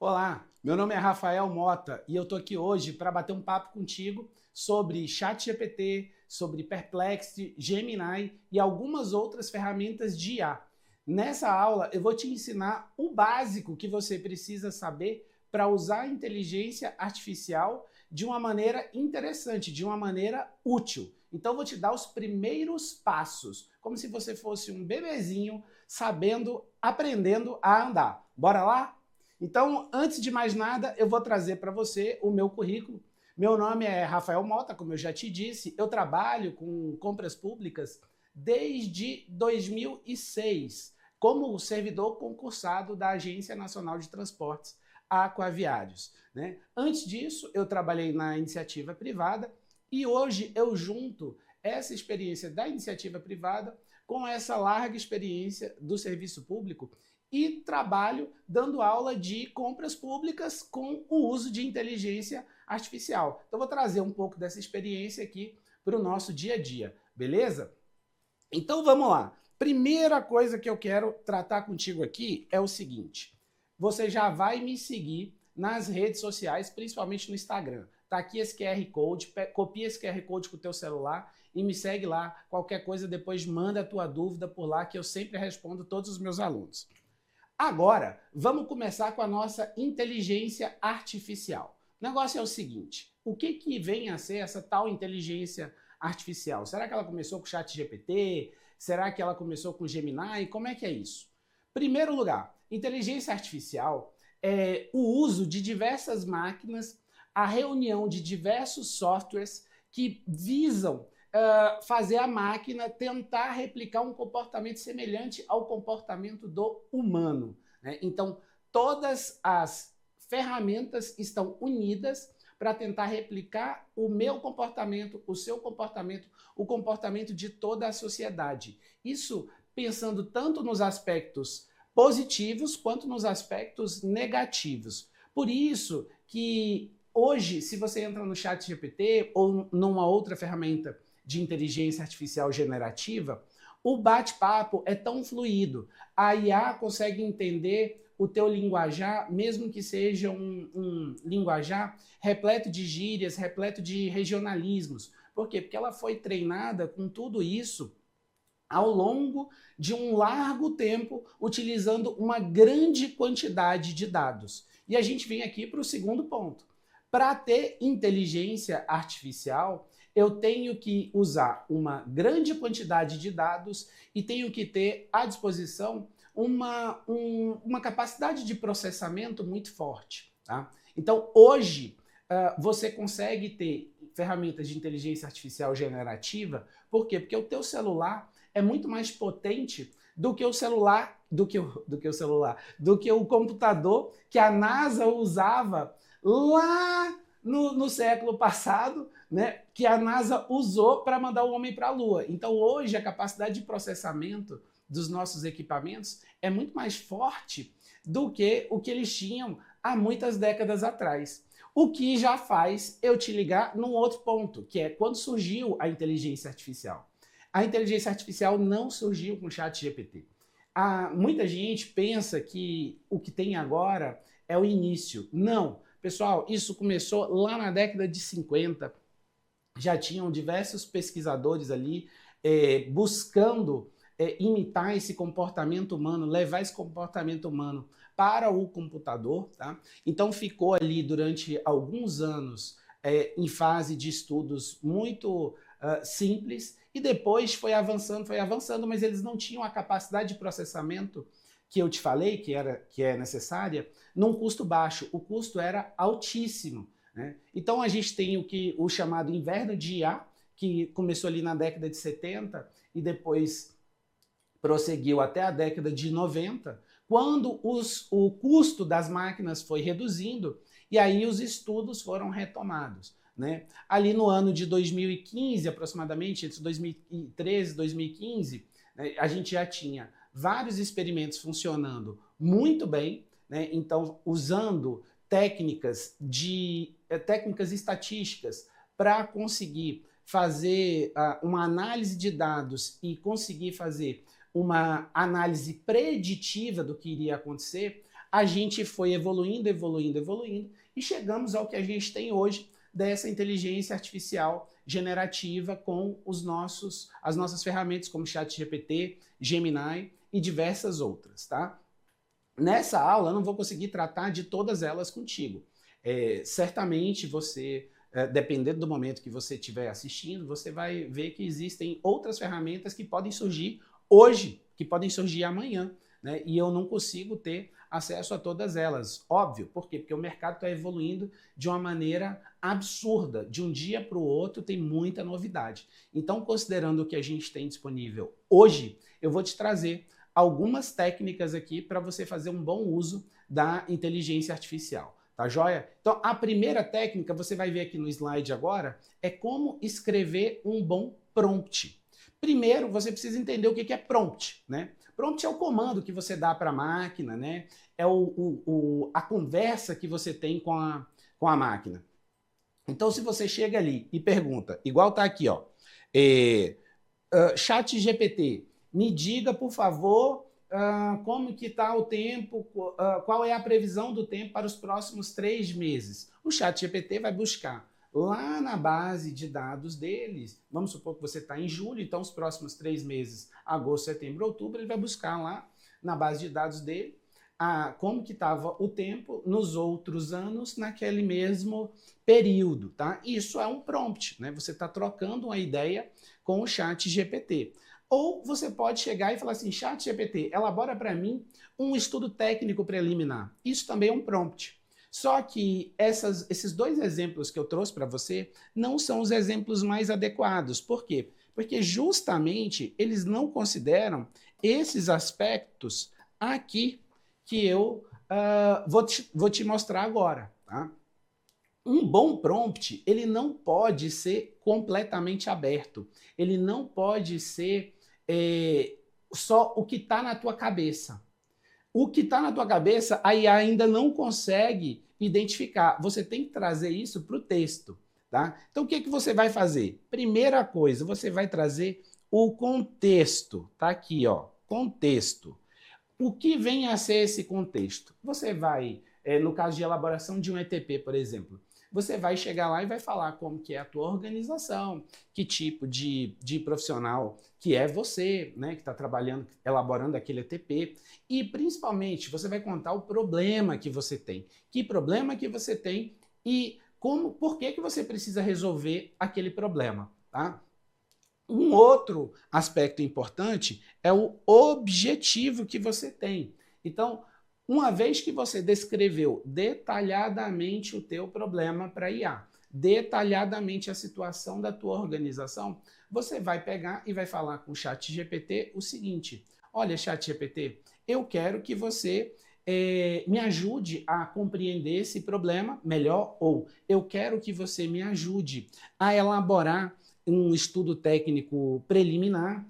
Olá, meu nome é Rafael Mota e eu tô aqui hoje para bater um papo contigo sobre ChatGPT, sobre Perplexity, Gemini e algumas outras ferramentas de IA. Nessa aula eu vou te ensinar o básico que você precisa saber para usar a inteligência artificial de uma maneira interessante, de uma maneira útil. Então eu vou te dar os primeiros passos, como se você fosse um bebezinho aprendendo a andar. Bora lá? Então, antes de mais nada, eu vou trazer para você o meu currículo. Meu nome é Rafael Mota, como eu já te disse, eu trabalho com compras públicas desde 2006, como servidor concursado da Agência Nacional de Transportes Aquaviários, né? Antes disso, eu trabalhei na iniciativa privada e hoje eu junto essa experiência da iniciativa privada com essa larga experiência do serviço público e trabalho dando aula de compras públicas com o uso de inteligência artificial. Então, vou trazer um pouco dessa experiência aqui para o nosso dia a dia, beleza? Então, vamos lá. Primeira coisa que eu quero tratar contigo aqui é o seguinte. Você já vai me seguir nas redes sociais, principalmente no Instagram. Tá aqui esse QR Code, copia esse QR Code com o teu celular e me segue lá. Qualquer coisa, depois manda a tua dúvida por lá, que eu sempre respondo todos os meus alunos. Agora, vamos começar com a nossa inteligência artificial. O negócio é o seguinte, o que vem a ser essa tal inteligência artificial? Será que ela começou com o ChatGPT? Será que ela começou com o Gemini? Como é que é isso? Primeiro lugar, inteligência artificial é o uso de diversas máquinas, a reunião de diversos softwares que visam fazer a máquina tentar replicar um comportamento semelhante ao comportamento do humano, né? Então, todas as ferramentas estão unidas para tentar replicar o meu comportamento, o seu comportamento, o comportamento de toda a sociedade. Isso pensando tanto nos aspectos positivos quanto nos aspectos negativos. Por isso que hoje, se você entra no ChatGPT ou numa outra ferramenta de inteligência artificial generativa, o bate-papo é tão fluido. A IA consegue entender o teu linguajar, mesmo que seja um linguajar repleto de gírias, repleto de regionalismos. Por quê? Porque ela foi treinada com tudo isso ao longo de um largo tempo, utilizando uma grande quantidade de dados. E a gente vem aqui para o segundo ponto. Para ter inteligência artificial, eu tenho que usar uma grande quantidade de dados e tenho que ter à disposição uma capacidade de processamento muito forte. Tá? Então, hoje, você consegue ter ferramentas de inteligência artificial generativa. Por quê? Porque o teu celular é muito mais potente do que o computador que a NASA usava lá no século passado, né, que a NASA usou para mandar o homem para a Lua. Então, hoje, a capacidade de processamento dos nossos equipamentos é muito mais forte do que o que eles tinham há muitas décadas atrás. O que já faz eu te ligar num outro ponto, que é quando surgiu a inteligência artificial. A inteligência artificial não surgiu com o ChatGPT. Muita gente pensa que o que tem agora é o início. Não. Pessoal, isso começou lá na década de 50. Já tinham diversos pesquisadores ali buscando imitar esse comportamento humano, levar esse comportamento humano para o computador. Tá? Então ficou ali durante alguns anos em fase de estudos muito simples e depois foi avançando, mas eles não tinham a capacidade de processamento que eu te falei, que é necessária, num custo baixo. O custo era altíssimo, né? Então a gente tem o chamado inverno de IA, que começou ali na década de 70 e depois prosseguiu até a década de 90, quando o custo das máquinas foi reduzindo e aí os estudos foram retomados. Né? Ali no ano de 2015, aproximadamente, entre 2013 e 2015, né, a gente já tinha vários experimentos funcionando muito bem, né? Então usando técnicas estatísticas para conseguir fazer uma análise de dados e conseguir fazer uma análise preditiva do que iria acontecer, a gente foi evoluindo e chegamos ao que a gente tem hoje dessa inteligência artificial generativa com as nossas ferramentas como ChatGPT, Gemini e diversas outras, tá? Nessa aula eu não vou conseguir tratar de todas elas contigo. Certamente você, dependendo do momento que você estiver assistindo, você vai ver que existem outras ferramentas que podem surgir hoje, que podem surgir amanhã, né? E eu não consigo ter acesso a todas elas. Óbvio, por quê? Porque o mercado está evoluindo de uma maneira absurda. De um dia para o outro tem muita novidade. Então, considerando o que a gente tem disponível hoje, eu vou te trazer algumas técnicas aqui para você fazer um bom uso da inteligência artificial. Tá joia? Então, a primeira técnica, você vai ver aqui no slide agora, é como escrever um bom prompt. Primeiro, você precisa entender o que é prompt, né? Prompt é o comando que você dá para a máquina, né? É a conversa que você tem com a máquina. Então, se você chega ali e pergunta, igual tá aqui, ó, ChatGPT, me diga, por favor, como que está o tempo, qual é a previsão do tempo para os próximos 3 meses. O ChatGPT vai buscar lá na base de dados deles, vamos supor que você está em julho, então os próximos 3 meses, agosto, setembro, outubro, ele vai buscar lá na base de dados dele como que estava o tempo nos outros anos naquele mesmo período, tá? Isso é um prompt, né? Você está trocando uma ideia com o ChatGPT. Ou você pode chegar e falar assim, ChatGPT, elabora para mim um estudo técnico preliminar. Isso também é um prompt. Só que esses 2 exemplos que eu trouxe para você não são os exemplos mais adequados. Por quê? Porque justamente eles não consideram esses aspectos aqui que eu vou te mostrar agora. Tá? Um bom prompt, ele não pode ser completamente aberto. Ele não pode ser só o que está na tua cabeça. O que está na tua cabeça, a IA ainda não consegue identificar. Você tem que trazer isso para o texto. Tá? Então, o que você vai fazer? Primeira coisa, você vai trazer o contexto. Tá aqui, ó, contexto. O que vem a ser esse contexto? Você vai, no caso de elaboração de um ETP, por exemplo, você vai chegar lá e vai falar como que é a tua organização, que tipo de profissional que é você, né, que está trabalhando, elaborando aquele ETP, e principalmente você vai contar o problema que você tem. Que problema que você tem e por que você precisa resolver aquele problema, tá? Um outro aspecto importante é o objetivo que você tem. Então, uma vez que você descreveu detalhadamente o teu problema para IA, detalhadamente a situação da tua organização, você vai pegar e vai falar com o ChatGPT o seguinte, olha, ChatGPT, eu quero que você me ajude a compreender esse problema melhor, ou eu quero que você me ajude a elaborar um estudo técnico preliminar,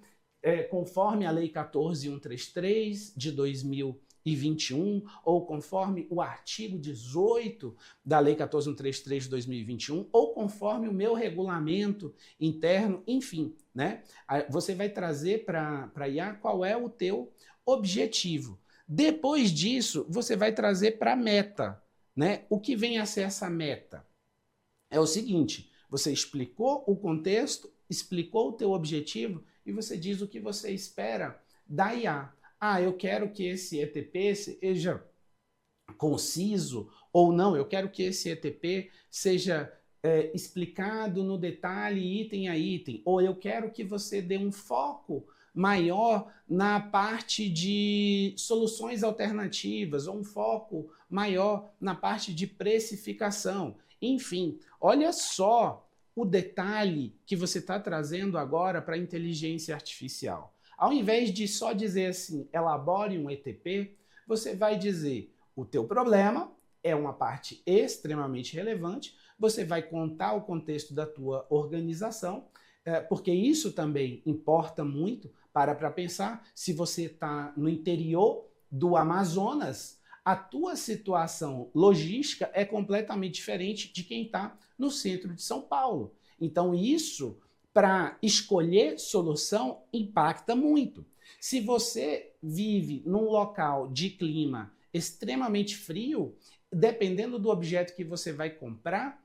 conforme a Lei 14.133 de 2021, ou conforme o artigo 18 da Lei 14.133 de 2021, ou conforme o meu regulamento interno, enfim, né? Você vai trazer para a IA qual é o teu objetivo. Depois disso, você vai trazer para a meta, né? O que vem a ser essa meta? É o seguinte, você explicou o contexto, explicou o teu objetivo e você diz o que você espera da IA. Eu quero que esse ETP seja conciso ou não, eu quero que esse ETP seja explicado no detalhe, item a item, ou eu quero que você dê um foco maior na parte de soluções alternativas, ou um foco maior na parte de precificação. Enfim, olha só o detalhe que você está trazendo agora para a inteligência artificial. Ao invés de só dizer assim, elabore um ETP, você vai dizer, o teu problema é uma parte extremamente relevante, você vai contar o contexto da tua organização, porque isso também importa muito, para pensar, se você está no interior do Amazonas, a tua situação logística é completamente diferente de quem está no centro de São Paulo. Então isso, para escolher solução, impacta muito. Se você vive num local de clima extremamente frio, dependendo do objeto que você vai comprar,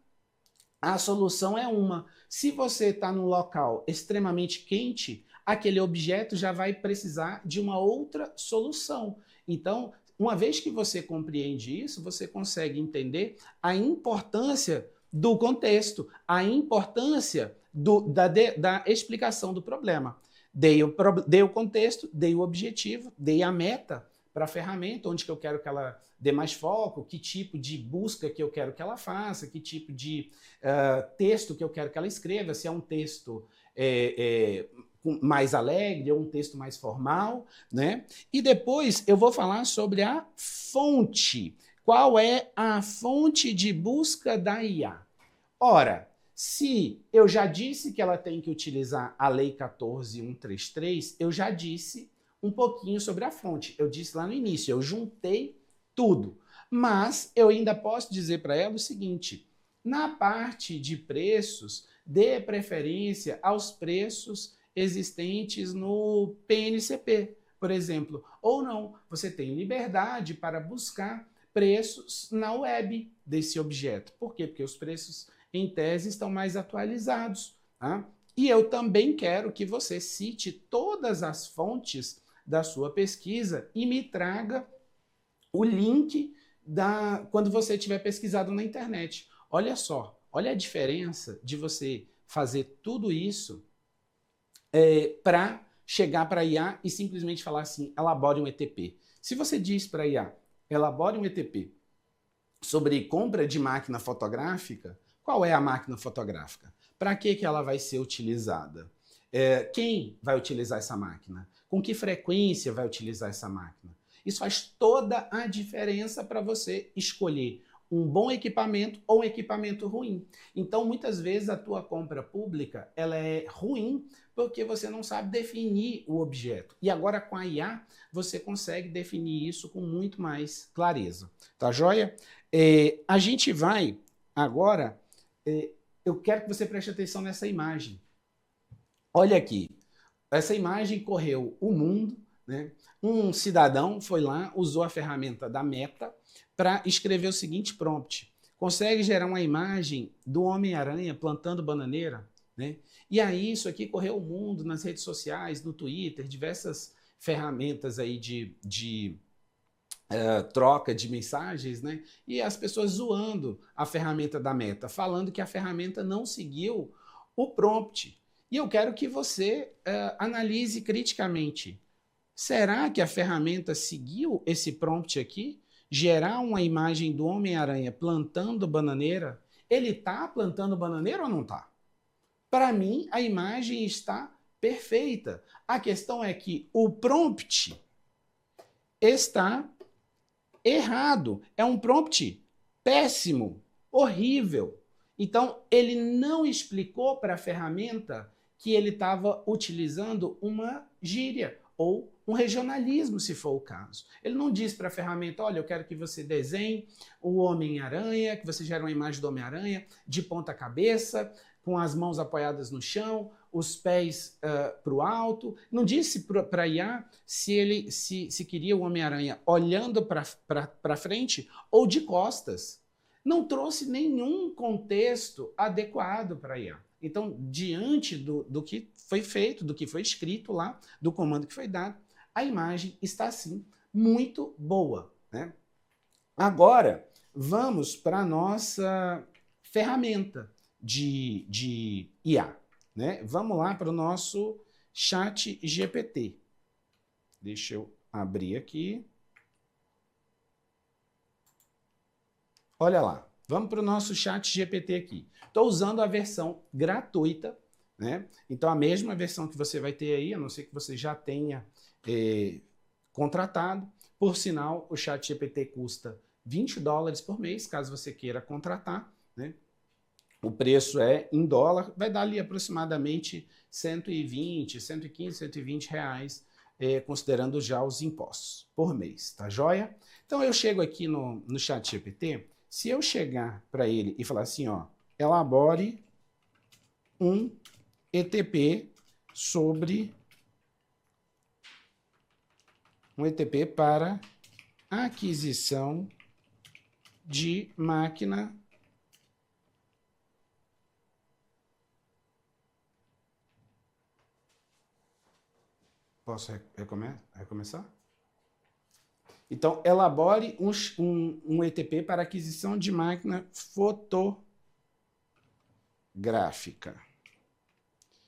a solução é uma. Se você está num local extremamente quente, aquele objeto já vai precisar de uma outra solução. Então, uma vez que você compreende isso, você consegue entender a importância do contexto, a importância da explicação do problema. Dei o contexto, dei o objetivo, dei a meta para a ferramenta, onde que eu quero que ela dê mais foco, que tipo de busca que eu quero que ela faça, que tipo de texto que eu quero que ela escreva, se é um texto mais alegre ou um texto mais formal, né? E depois eu vou falar sobre a fonte. Qual é a fonte de busca da IA? Ora, se eu já disse que ela tem que utilizar a Lei 14.133, eu já disse um pouquinho sobre a fonte. Eu disse lá no início, eu juntei tudo. Mas eu ainda posso dizer para ela o seguinte: na parte de preços, dê preferência aos preços existentes no PNCP, por exemplo. Ou não, você tem liberdade para buscar preços na web desse objeto. Por quê? Porque os preços, em tese, estão mais atualizados. Tá? E eu também quero que você cite todas as fontes da sua pesquisa e me traga o link quando você tiver pesquisado na internet. Olha só, olha a diferença de você fazer tudo isso para chegar para a IA e simplesmente falar assim, elabore um ETP. Se você diz para a IA, elabore um ETP sobre compra de máquina fotográfica, qual é a máquina fotográfica? Para que ela vai ser utilizada? Quem vai utilizar essa máquina? Com que frequência vai utilizar essa máquina? Isso faz toda a diferença para você escolher um bom equipamento ou um equipamento ruim. Então, muitas vezes, a tua compra pública ela é ruim porque você não sabe definir o objeto. E agora, com a IA, você consegue definir isso com muito mais clareza. Tá joia? A gente vai agora... eu quero que você preste atenção nessa imagem. Olha aqui. Essa imagem correu o mundo, né? Um cidadão foi lá, usou a ferramenta da Meta para escrever o seguinte prompt: consegue gerar uma imagem do Homem-Aranha plantando bananeira? Né? E aí isso aqui correu o mundo nas redes sociais, no Twitter, diversas ferramentas aí de troca de mensagens, né? E as pessoas zoando a ferramenta da Meta, falando que a ferramenta não seguiu o prompt. E eu quero que você analise criticamente. Será que a ferramenta seguiu esse prompt aqui? Gerar uma imagem do Homem-Aranha plantando bananeira? Ele está plantando bananeira ou não está? Para mim, a imagem está perfeita. A questão é que o prompt está errado. É um prompt péssimo, horrível. Então, ele não explicou para a ferramenta que ele estava utilizando uma gíria ou um regionalismo, se for o caso. Ele não disse para a ferramenta, olha, eu quero que você desenhe o Homem-Aranha, que você gere uma imagem do Homem-Aranha de ponta cabeça, com as mãos apoiadas no chão, os pés para o alto. Não disse para a IA se queria o Homem-Aranha olhando para frente ou de costas. Não trouxe nenhum contexto adequado para a IA. Então, diante do que foi feito, do que foi escrito lá, do comando que foi dado, a imagem está, assim, muito boa. Né? Agora, vamos para a nossa ferramenta de IA. Né? Vamos lá para o nosso chat GPT. Deixa eu abrir aqui. Olha lá. Vamos para o nosso chat GPT aqui. Estou usando a versão gratuita, né? Então, a mesma versão que você vai ter aí, a não ser que você já tenha contratado. Por sinal, o chat GPT custa $20 por mês, caso você queira contratar, né? O preço é em dólar, vai dar ali aproximadamente 120, 115, 120 reais, considerando já os impostos por mês, tá joia? Então eu chego aqui no chat GPT, se eu chegar para ele e falar assim, ó, elabore um ETP sobre um ETP para aquisição de máquina Posso recomeçar? Então, elabore um ETP para aquisição de máquina fotográfica.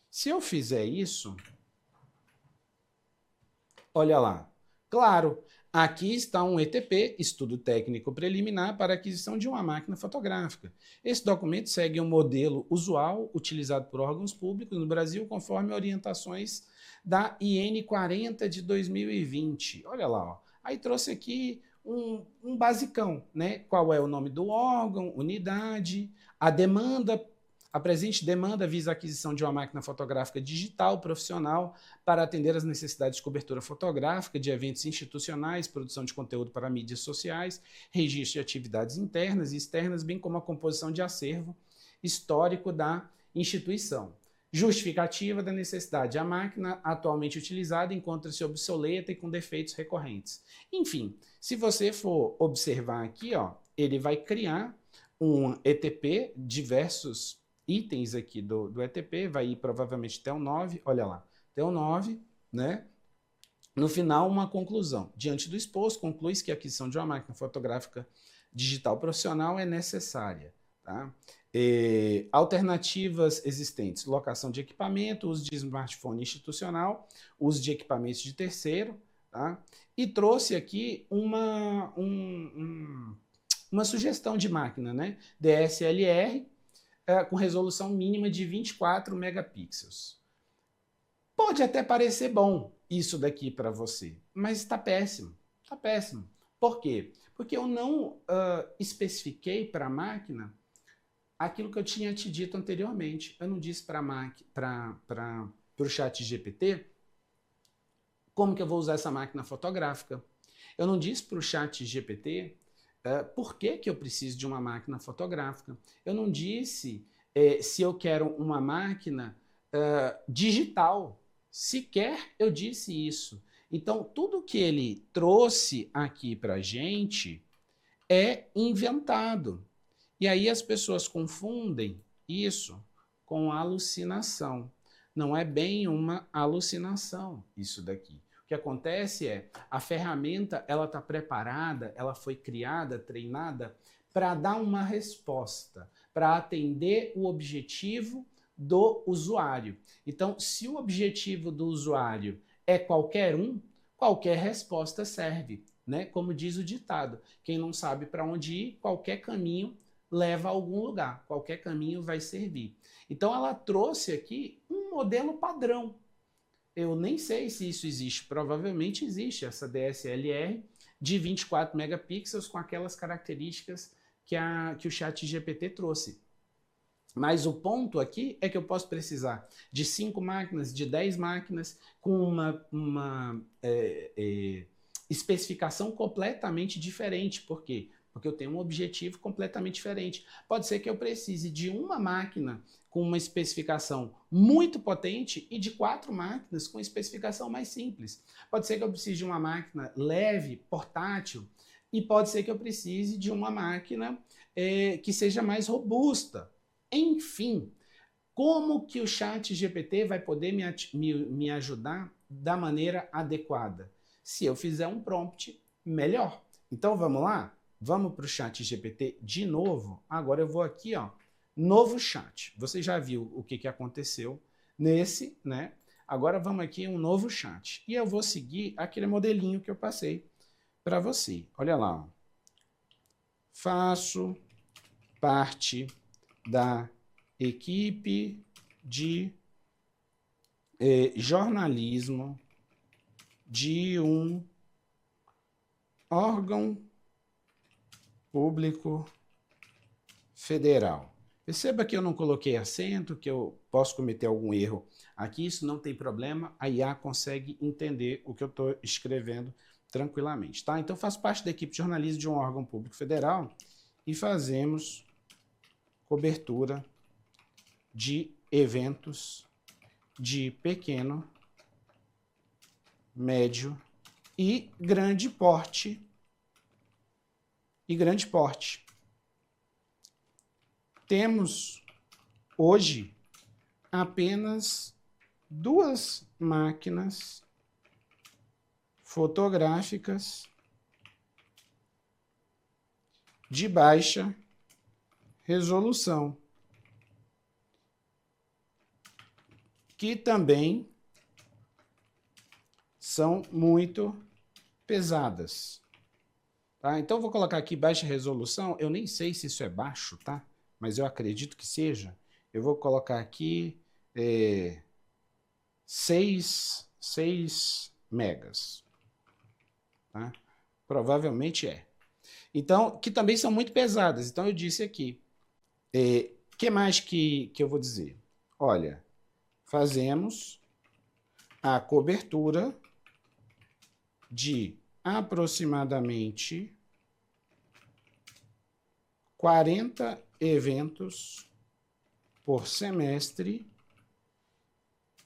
Se eu fizer isso, olha lá. Claro, aqui está um ETP, Estudo Técnico Preliminar, para aquisição de uma máquina fotográfica. Esse documento segue um modelo usual utilizado por órgãos públicos no Brasil, conforme orientações da IN 40 de 2020. Olha lá, ó. Aí trouxe aqui um basicão, né? Qual é o nome do órgão, unidade, a demanda. A presente demanda visa a aquisição de uma máquina fotográfica digital profissional para atender às necessidades de cobertura fotográfica de eventos institucionais, produção de conteúdo para mídias sociais, registro de atividades internas e externas, bem como a composição de acervo histórico da instituição. Justificativa da necessidade. A máquina atualmente utilizada encontra-se obsoleta e com defeitos recorrentes. Enfim, se você for observar aqui, ó, ele vai criar um ETP, diversos itens aqui do ETP, vai ir provavelmente até o 9, olha lá, até o 9, né? No final, uma conclusão. Diante do exposto, conclui-se que a aquisição de uma máquina fotográfica digital profissional é necessária. Tá? Alternativas existentes: locação de equipamento, uso de smartphone institucional, uso de equipamentos de terceiro, tá? E trouxe aqui uma sugestão de máquina, né? DSLR, com resolução mínima de 24 megapixels. Pode até parecer bom isso daqui para você, mas está péssimo. Está péssimo. Por quê? Porque eu não especifiquei para a máquina aquilo que eu tinha te dito anteriormente. Eu não disse para o ChatGPT como que eu vou usar essa máquina fotográfica. Eu não disse para o ChatGPT por que eu preciso de uma máquina fotográfica. Eu não disse se eu quero uma máquina digital. Sequer eu disse isso. Então, tudo que ele trouxe aqui para a gente é inventado. E aí as pessoas confundem isso com alucinação. Não é bem uma alucinação isso daqui. O que acontece é, a ferramenta ela está preparada, ela foi criada, treinada para dar uma resposta, para atender o objetivo do usuário. Então, se o objetivo do usuário é qualquer um, qualquer resposta serve, né? Como diz o ditado, quem não sabe para onde ir, qualquer caminho leva a algum lugar, qualquer caminho vai servir. Então ela trouxe aqui um modelo padrão. Eu nem sei se isso existe, provavelmente existe essa DSLR de 24 megapixels com aquelas características que o ChatGPT trouxe. Mas o ponto aqui é que eu posso precisar de 5 máquinas, de 10 máquinas, com uma especificação completamente diferente. Por quê? Porque eu tenho um objetivo completamente diferente. Pode ser que eu precise de uma máquina com uma especificação muito potente e de 4 máquinas com especificação mais simples. Pode ser que eu precise de uma máquina leve, portátil, e pode ser que eu precise de uma máquina que seja mais robusta. Enfim, como que o ChatGPT vai poder me ajudar da maneira adequada? Se eu fizer um prompt melhor. Então vamos lá? Vamos para o ChatGPT de novo. Agora eu vou aqui, ó, novo chat. Você já viu o que aconteceu nesse, né? Agora vamos aqui em um novo chat. E eu vou seguir aquele modelinho que eu passei para você. Olha lá. Ó. Faço parte da equipe de jornalismo de um órgão público federal. Perceba que eu não coloquei acento, que eu posso cometer algum erro aqui, isso não tem problema, a IA consegue entender o que eu estou escrevendo tranquilamente, tá? Então, faço parte da equipe de jornalismo de um órgão público federal e fazemos cobertura de eventos de pequeno, médio e grande porte e grande porte. Temos hoje apenas 2 máquinas fotográficas de baixa resolução, que também são muito pesadas. Tá? Então, eu vou colocar aqui baixa resolução. Eu nem sei se isso é baixo, tá? Mas eu acredito que seja. Eu vou colocar aqui 6 megas. Tá? Provavelmente é. Então, que também são muito pesadas. Então, eu disse aqui. Que mais que eu vou dizer? Olha, fazemos a cobertura de aproximadamente 40 eventos por semestre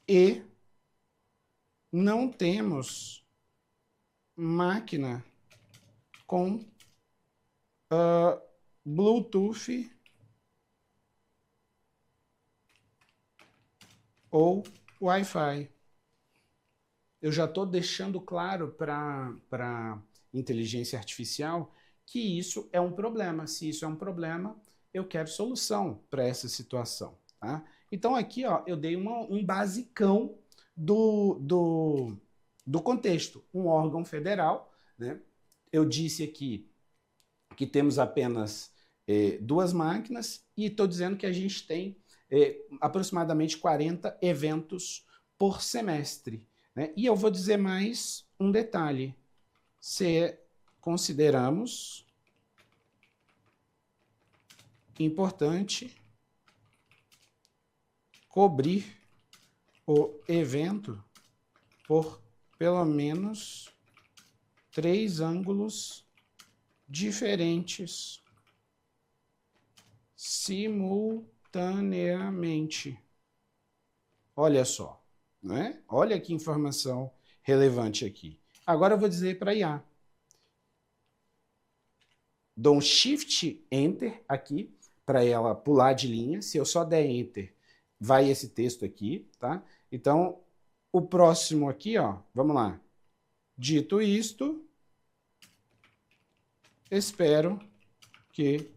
e não temos máquina com Bluetooth ou Wi-Fi. Eu já estou deixando claro para inteligência artificial que isso é um problema. Se isso é um problema, eu quero solução para essa situação. Tá? Então aqui ó, eu dei um basicão do contexto. Um órgão federal, né? Eu disse aqui que temos apenas 2 máquinas e estou dizendo que a gente tem aproximadamente 40 eventos por semestre. Né? E eu vou dizer mais um detalhe. Se consideramos importante cobrir o evento por pelo menos 3 ângulos diferentes simultaneamente. Olha só, né? Olha que informação relevante aqui. Agora eu vou dizer para a IA. Dou um Shift Enter aqui para ela pular de linha. Se eu só der Enter, vai esse texto aqui, tá? Então, o próximo aqui, ó, vamos lá. Dito isto, espero que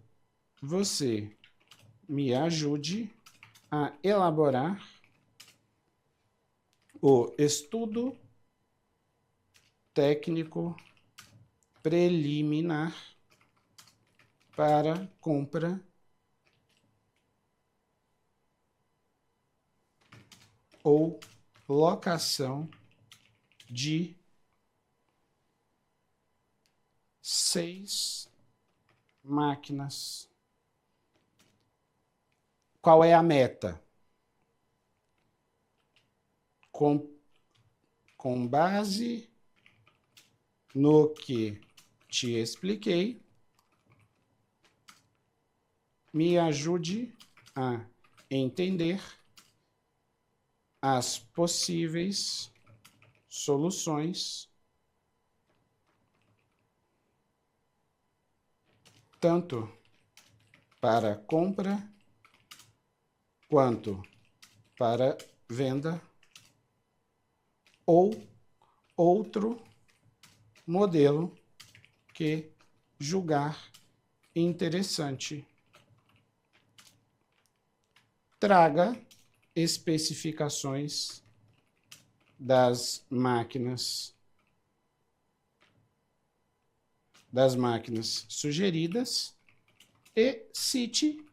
você me ajude a elaborar o estudo técnico preliminar para compra ou locação de 6 máquinas. Qual é a meta? Com base no que te expliquei, me ajude a entender as possíveis soluções, tanto para compra quanto para venda ou outro modelo que julgar interessante. Traga especificações das máquinas sugeridas e cite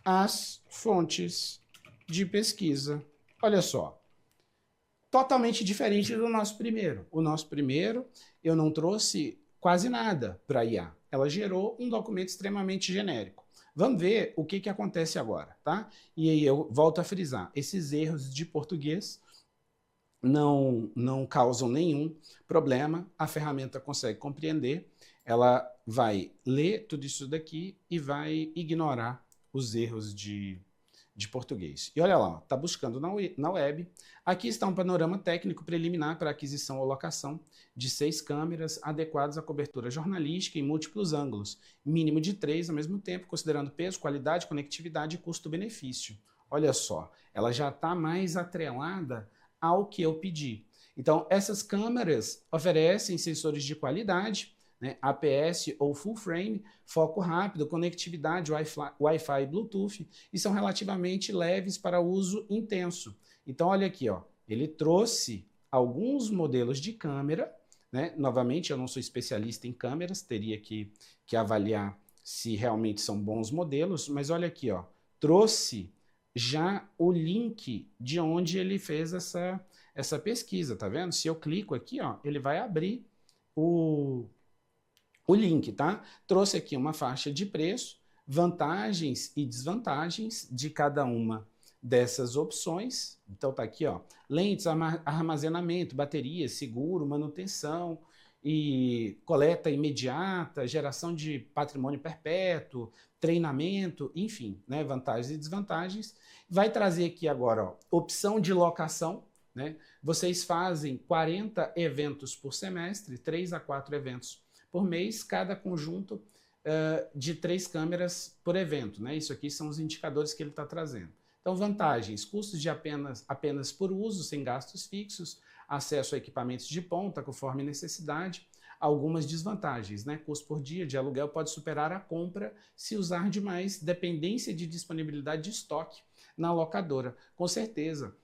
as fontes de pesquisa. Olha só, totalmente diferente do nosso primeiro. O nosso primeiro, eu não trouxe quase nada para a IA. Ela gerou um documento extremamente genérico. Vamos ver o que acontece agora, tá? E aí eu volto a frisar, esses erros de português não causam nenhum problema, a ferramenta consegue compreender, ela vai ler tudo isso daqui e vai ignorar os erros de de português. E olha lá, está buscando na web. Aqui está um panorama técnico preliminar para aquisição ou locação de 6 câmeras adequadas à cobertura jornalística em múltiplos ângulos, mínimo de 3 ao mesmo tempo, considerando peso, qualidade, conectividade e custo-benefício. Olha só, ela já está mais atrelada ao que eu pedi. Então, essas câmeras oferecem sensores de qualidade, né, APS ou full frame, foco rápido, conectividade Wi-Fi e Bluetooth, e são relativamente leves para uso intenso. Então, olha aqui, ó, ele trouxe alguns modelos de câmera, né? Novamente, eu não sou especialista em câmeras, teria que avaliar se realmente são bons modelos, mas olha aqui, ó, trouxe já o link de onde ele fez essa pesquisa, tá vendo? Se eu clico aqui, ó, ele vai abrir o link, tá? Trouxe aqui uma faixa de preço, vantagens e desvantagens de cada uma dessas opções. Então tá aqui, ó, lentes, armazenamento, bateria, seguro, manutenção e coleta imediata, geração de patrimônio perpétuo, treinamento, enfim, né, vantagens e desvantagens. Vai trazer aqui agora, ó, opção de locação, né? Vocês fazem 40 eventos por semestre, 3 a 4 eventos por mês, cada conjunto de 3 câmeras por evento, né? Isso aqui são os indicadores que ele está trazendo. Então, vantagens, custos de apenas por uso, sem gastos fixos, acesso a equipamentos de ponta, conforme necessidade. Algumas desvantagens, né? Custo por dia de aluguel pode superar a compra se usar demais, dependência de disponibilidade de estoque na locadora. Com certeza.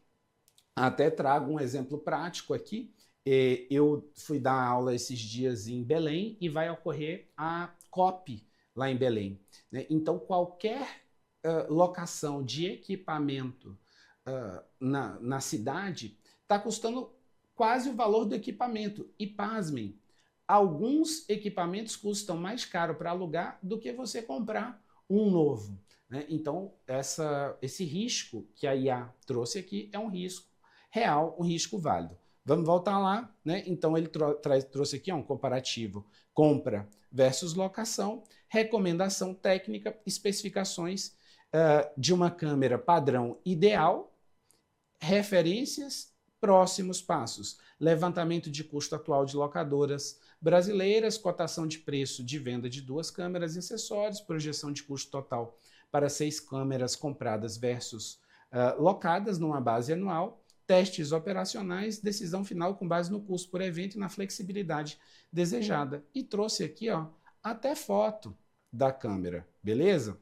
Até trago um exemplo prático aqui. Eu fui dar aula esses dias em Belém e vai ocorrer a COP lá em Belém, né? Então, qualquer locação de equipamento na cidade está custando quase o valor do equipamento. E pasmem, alguns equipamentos custam mais caro para alugar do que você comprar um novo, né? Então, esse risco que a IA trouxe aqui é um risco real, um risco válido. Vamos voltar lá, né? Então ele trouxe aqui um comparativo compra versus locação, recomendação técnica, especificações de uma câmera padrão ideal, referências, próximos passos, levantamento de custo atual de locadoras brasileiras, cotação de preço de venda de 2 câmeras e acessórios, projeção de custo total para 6 câmeras compradas versus locadas numa base anual, testes operacionais, decisão final com base no custo por evento e na flexibilidade desejada. E trouxe aqui, ó, até foto da câmera, beleza?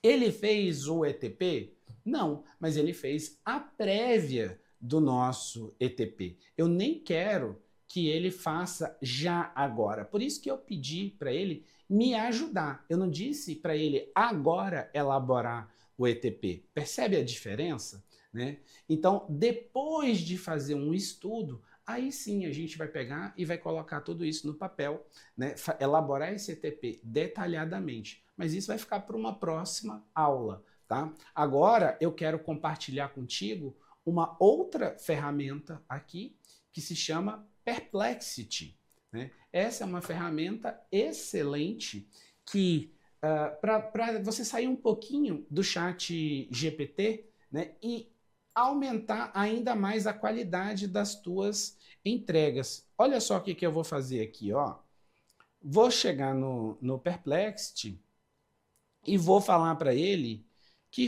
Ele fez o ETP? Não, mas ele fez a prévia do nosso ETP. Eu nem quero que ele faça já agora. Por isso que eu pedi para ele me ajudar. Eu não disse para ele agora elaborar o ETP. Percebe a diferença? Né? Então, depois de fazer um estudo, aí sim a gente vai pegar e vai colocar tudo isso no papel, né? Elaborar esse ETP detalhadamente. Mas isso vai ficar para uma próxima aula, tá? Agora eu quero compartilhar contigo uma outra ferramenta aqui que se chama Perplexity, né? Essa é uma ferramenta excelente que, para você sair um pouquinho do chat GPT, né, e aumentar ainda mais a qualidade das tuas entregas. Olha só o que eu vou fazer aqui, ó. Vou chegar no Perplexity e vou falar para ele que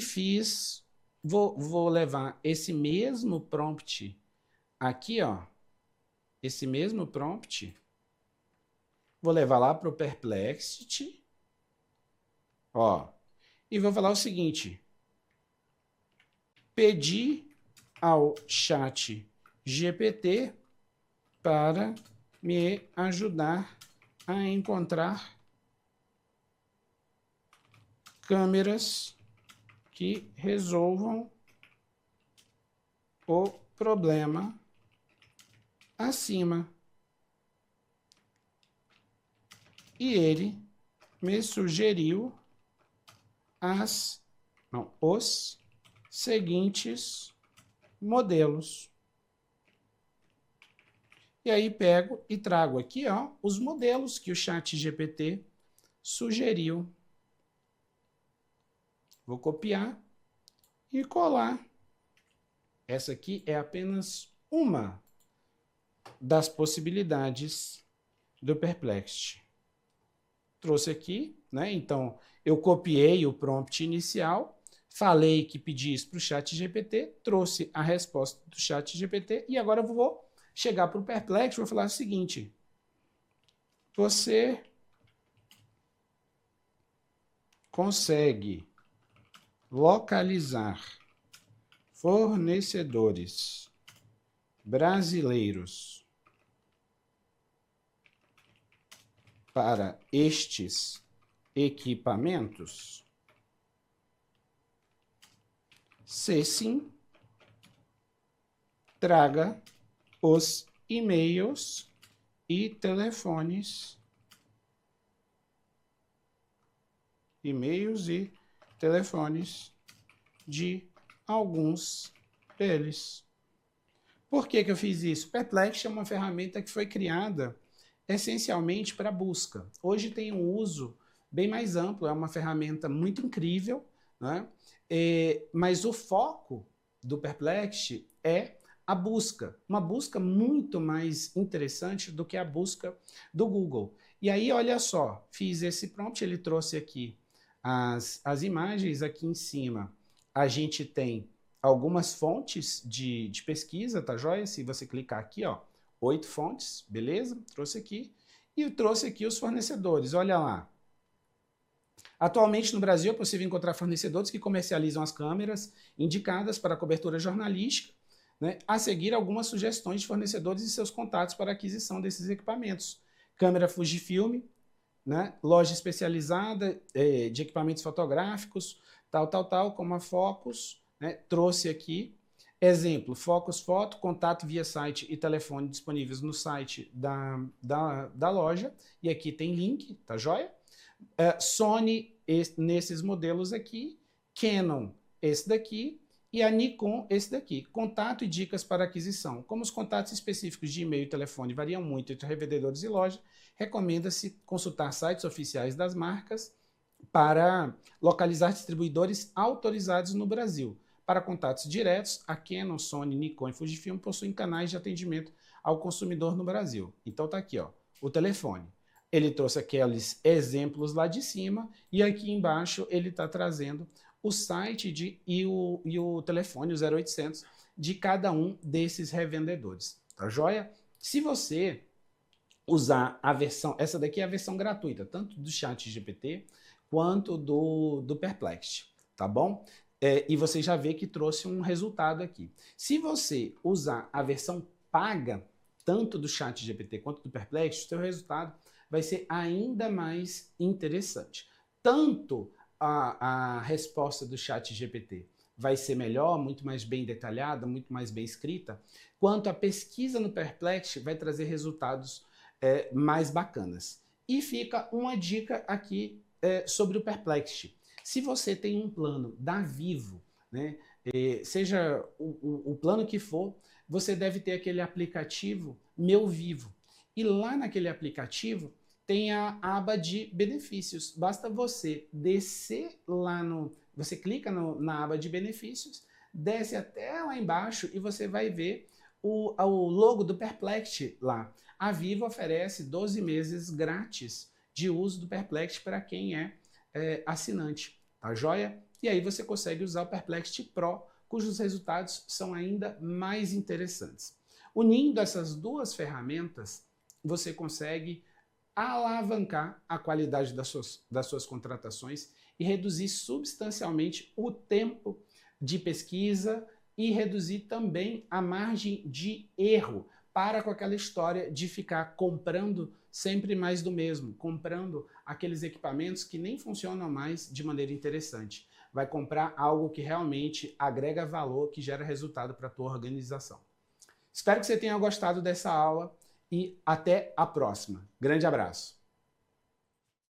vou levar esse mesmo prompt aqui, ó, esse mesmo prompt, vou levar lá para o Perplexity, ó, e vou falar o seguinte: pedi ao chat GPT para me ajudar a encontrar câmeras que resolvam o problema acima. E ele me sugeriu os seguintes modelos. E aí pego e trago aqui, ó, os modelos que o chat GPT sugeriu. Vou copiar e colar. Essa aqui é apenas uma das possibilidades do Perplexity. Trouxe aqui, né? Então, eu copiei o prompt inicial, falei que pedi isso para o ChatGPT, trouxe a resposta do ChatGPT e agora eu vou chegar para o Perplexity e vou falar o seguinte: você consegue localizar fornecedores brasileiros para estes equipamentos? Se sim, traga os e-mails e telefones. E-mails e telefones de alguns deles. Por que eu fiz isso? Perplexity é uma ferramenta que foi criada essencialmente para busca. Hoje tem um uso bem mais amplo, é uma ferramenta muito incrível, né? Mas o foco do Perplexity é a busca, uma busca muito mais interessante do que a busca do Google. E aí, olha só, fiz esse prompt, ele trouxe aqui as imagens. Aqui em cima a gente tem algumas fontes de pesquisa, tá joia? Se você clicar aqui, ó, 8 fontes, beleza? Trouxe aqui. E eu trouxe aqui os fornecedores, olha lá. Atualmente no Brasil é possível encontrar fornecedores que comercializam as câmeras indicadas para cobertura jornalística, né? A seguir, algumas sugestões de fornecedores e seus contatos para aquisição desses equipamentos. Câmera Fujifilm, né? Loja especializada de equipamentos fotográficos, tal, como a Focus, né? Trouxe aqui. Exemplo, Focus Foto, contato via site e telefone disponíveis no site da loja. E aqui tem link, tá joia? Sony, nesses modelos aqui. Canon, esse daqui. E a Nikon, esse daqui. Contato e dicas para aquisição. Como os contatos específicos de e-mail e telefone variam muito entre revendedores e loja, recomenda-se consultar sites oficiais das marcas para localizar distribuidores autorizados no Brasil. Para contatos diretos, a Canon, Sony, Nikon e Fujifilm possuem canais de atendimento ao consumidor no Brasil. Então tá aqui, ó, o telefone. Ele trouxe aqueles exemplos lá de cima e aqui embaixo ele está trazendo o site e o telefone, o 0800, de cada um desses revendedores. Tá joia? Se você usar a versão, essa daqui é a versão gratuita, tanto do ChatGPT quanto do Perplexity, tá bom? E você já vê que trouxe um resultado aqui. Se você usar a versão paga, tanto do ChatGPT quanto do Perplexity, o seu resultado vai ser ainda mais interessante. Tanto a resposta do ChatGPT vai ser melhor, muito mais bem detalhada, muito mais bem escrita, quanto a pesquisa no Perplexity vai trazer resultados mais bacanas. E fica uma dica aqui sobre o Perplexity. Se você tem um plano da Vivo, né, seja o plano que for, você deve ter aquele aplicativo Meu Vivo. E lá naquele aplicativo tem a aba de benefícios. Basta você descer lá você clica na aba de benefícios, desce até lá embaixo e você vai ver o logo do Perplexity lá. A Vivo oferece 12 meses grátis de uso do Perplexity para quem é assinante, tá joia? E aí você consegue usar o Perplexity Pro, cujos resultados são ainda mais interessantes. Unindo essas duas ferramentas, você consegue alavancar a qualidade das suas contratações e reduzir substancialmente o tempo de pesquisa e reduzir também a margem de erro. Para com aquela história de ficar comprando sempre mais do mesmo, comprando aqueles equipamentos que nem funcionam mais de maneira interessante. Vai comprar algo que realmente agrega valor, que gera resultado para a tua organização. Espero que você tenha gostado dessa aula e até a próxima. Grande abraço!